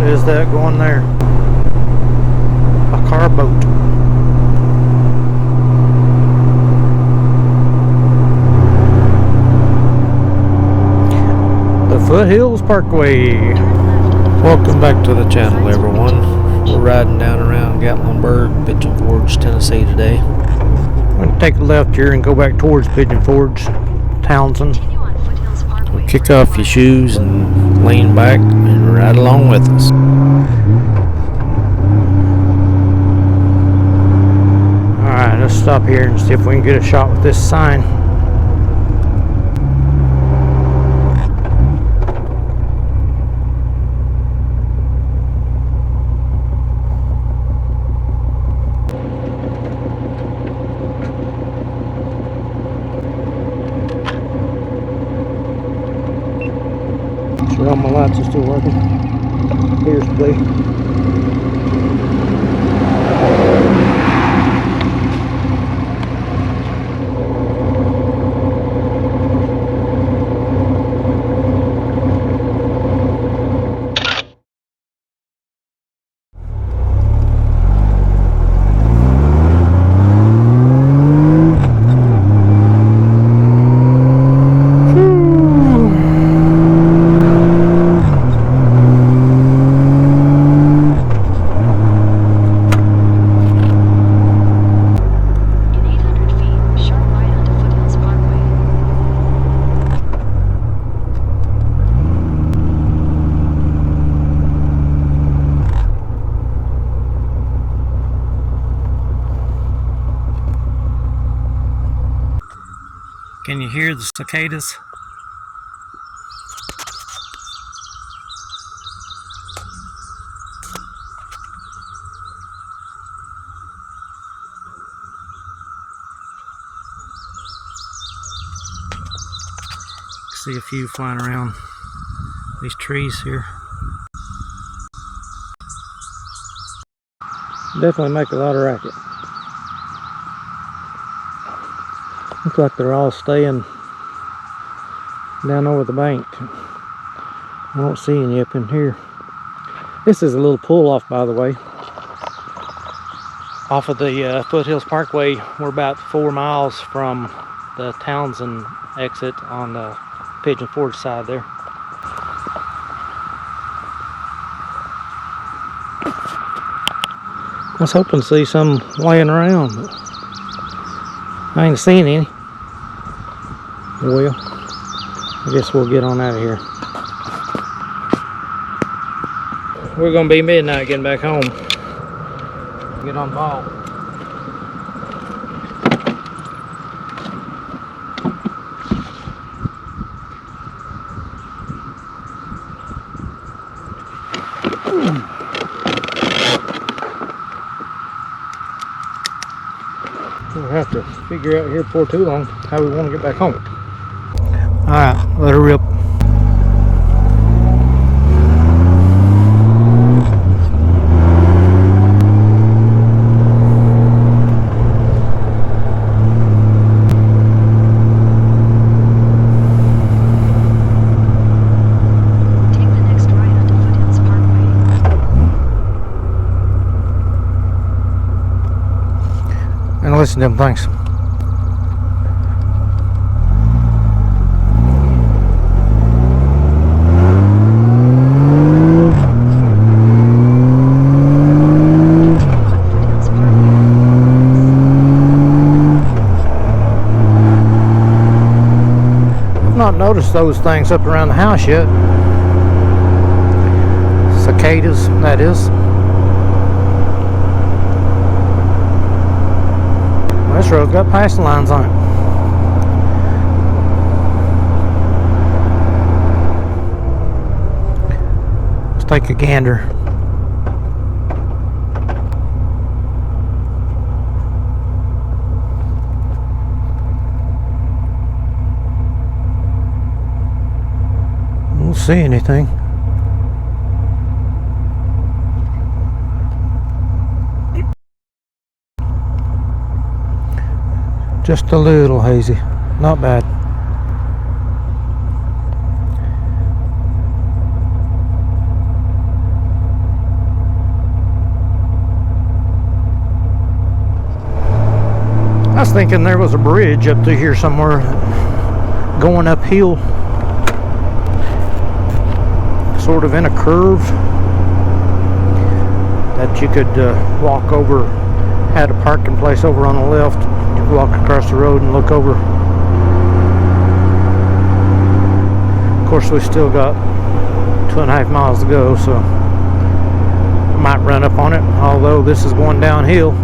What is that going there? A car boat. The Foothills Parkway. Welcome back to the channel, everyone. We're riding down around Gatlinburg, Pigeon Forge, Tennessee today. I'm going to take a left here and go back towards Pigeon Forge, Townsend. So kick off your shoes and lean back and ride along with us. Alright, let's stop here and see if we can get a shot with this sign. Sure all my lights are still working. Here's play. Can you hear the cicadas? See a few flying around these trees here. Definitely make a lot of racket. Looks like they're all staying down over the bank. I don't see any up in here. This is a little pull off, by the way. Off of the Foothills Parkway, we're about 4 miles from the Townsend exit on the Pigeon Forge side there. I was hoping to see some laying around, but I ain't seeing any. Well, I guess we'll get on out of here. We're gonna be midnight getting back home. Get on the ball. We'll have to figure out here before too long how we want to get back home. Alright, let her rip. Take the next right onto Foothills Parkway. And listen to them things. Not noticed those things up around the house yet. Cicadas, that is. Well, this road's got passing lines on it. Let's take a gander. Don't see anything. Just a little hazy, not bad. I was thinking there was a bridge up through here somewhere going uphill, sort of in a curve, that you could walk over. Had a parking place over on the left. You could walk across the road and look over. Of course, we still got 2.5 miles to go, so I might run up on it, although this is going downhill.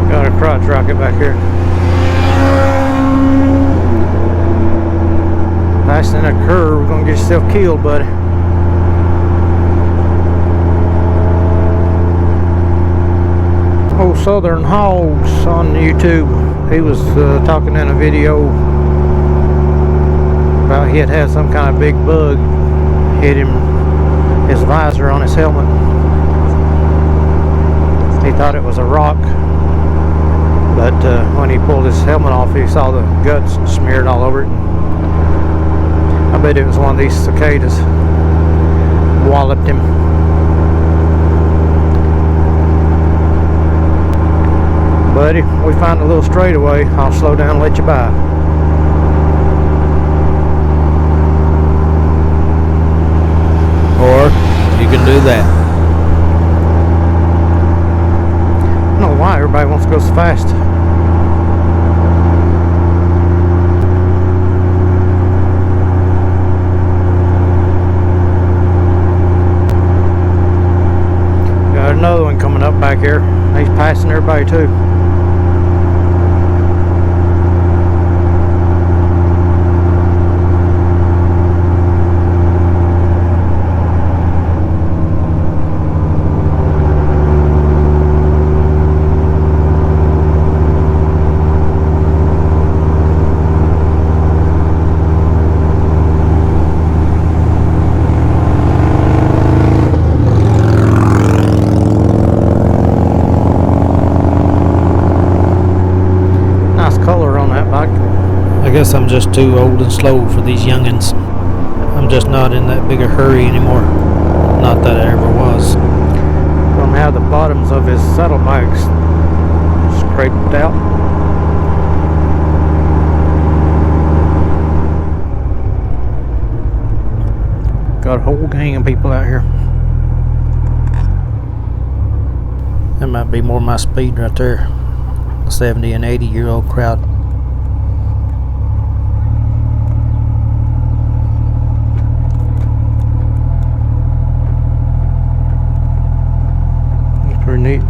Got a crotch rocket back here. Nice in a curve, we're gonna get yourself killed, buddy. Old Southern Hogs on YouTube. He was talking in a video about he had some kind of big bug hit him, his visor on his helmet. He thought it was a rock, but when he pulled his helmet off, he saw the guts smeared all over it. I bet it was one of these cicadas. Walloped him. Buddy, we find a little straightaway, I'll slow down and let you by. Or you can do that. I don't know why everybody wants to go so fast. Got another one coming up back here. He's passing everybody too. I guess I'm just too old and slow for these youngins. I'm just not in that big a hurry anymore. Not that I ever was. Gonna have the bottoms of his saddlebags scraped out. Got a whole gang of people out here. That might be more my speed right there. A 70 and 80-year-old crowd. Pretty neat.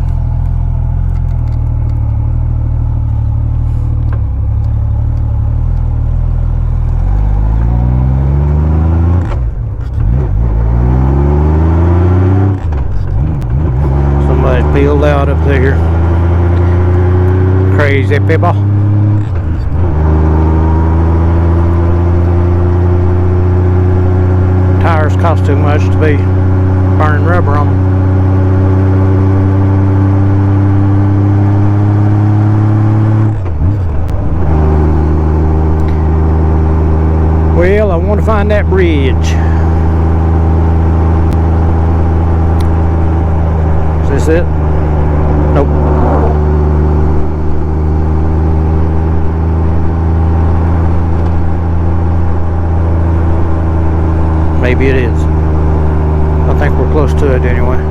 Somebody peeled out up there. Crazy people. Tires cost too much to be burning rubber on them. Well, I want to find that bridge. Is this it? Nope. Maybe it is. I think we're close to it anyway.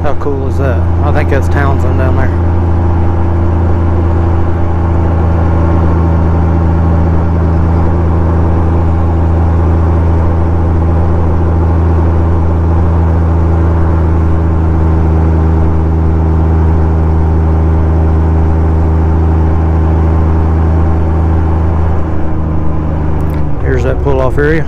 How cool is that? I think that's Townsend down there. Here's that pull-off area.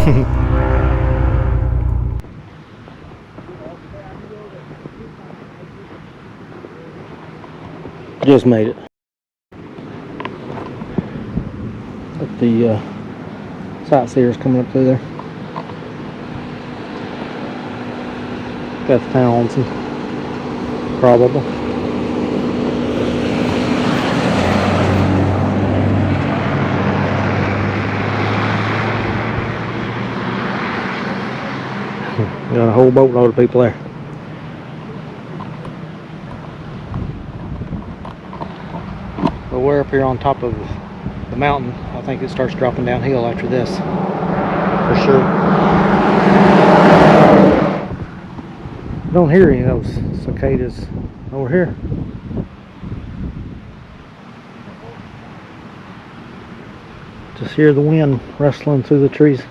Just made it. But the sightseers coming up through there. Got the towns and probably. Got a whole boatload of people there. But we're up here on top of the mountain. I think it starts dropping downhill after this, for sure. Don't hear any of those cicadas over here. Just hear the wind rustling through the trees.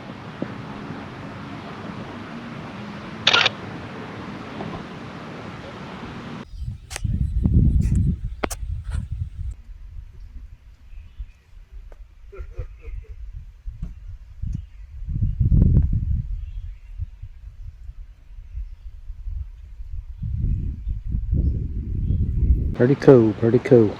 Pretty cool, pretty cool.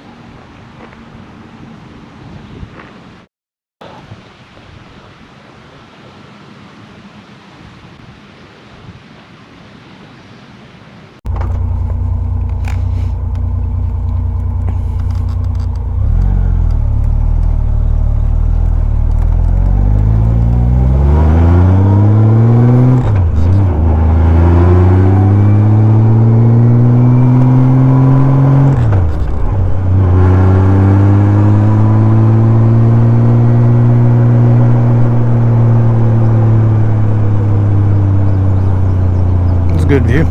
Good view.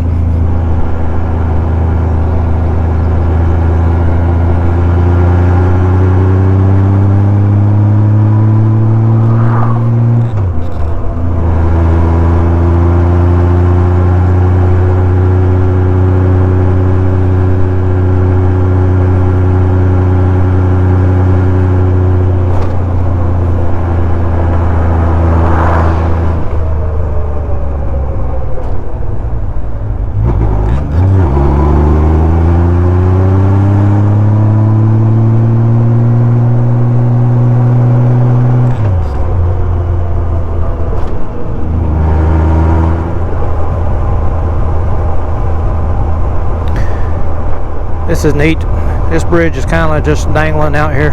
This is neat. This bridge is kind of just dangling out here.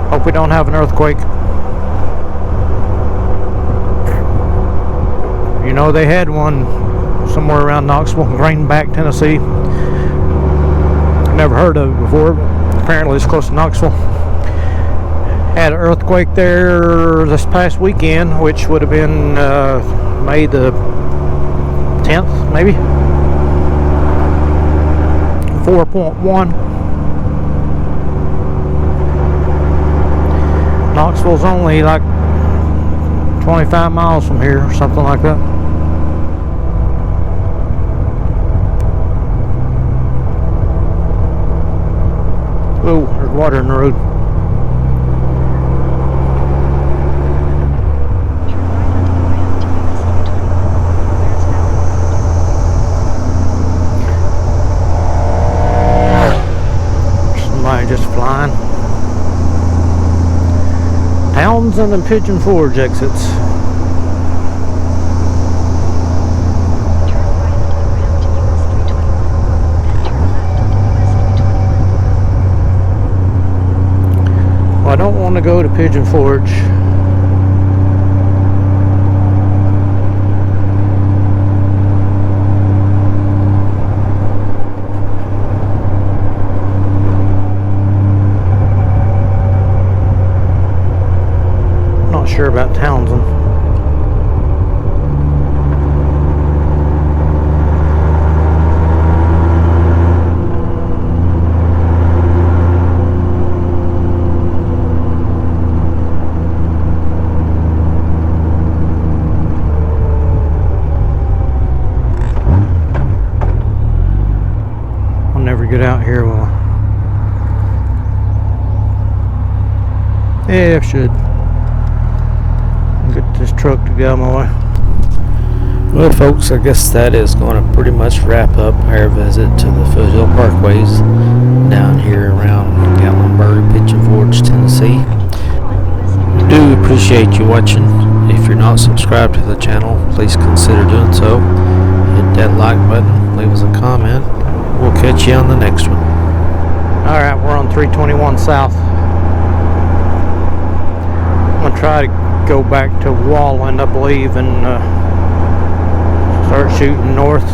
Hope we don't have an earthquake. You know, they had one somewhere around Knoxville, Greenback, Tennessee. Never heard of it before. Apparently it's close to Knoxville. Had an earthquake there this past weekend, which would have been May the 10th, maybe. 4.1. Knoxville's only like 25 miles from here, or something like that. Oh, there's water in the road. Just flying. Townsend and Pigeon Forge exits. Well, I don't want to go to Pigeon Forge. Sure about Townsend. I'll never get out here, will I? Yeah, I should. this truck to get out of my way. Well, folks, I guess that is going to pretty much wrap up our visit to the Foothills Parkways down here around Gatlinburg, Pigeon Forge, Tennessee. We do appreciate you watching. If you're not subscribed to the channel, please consider doing so. Hit that like button, leave us a comment. We'll catch you on the next one. Alright, we're on 321 South. I'm going to try to go back to Walland, I believe, and start shooting north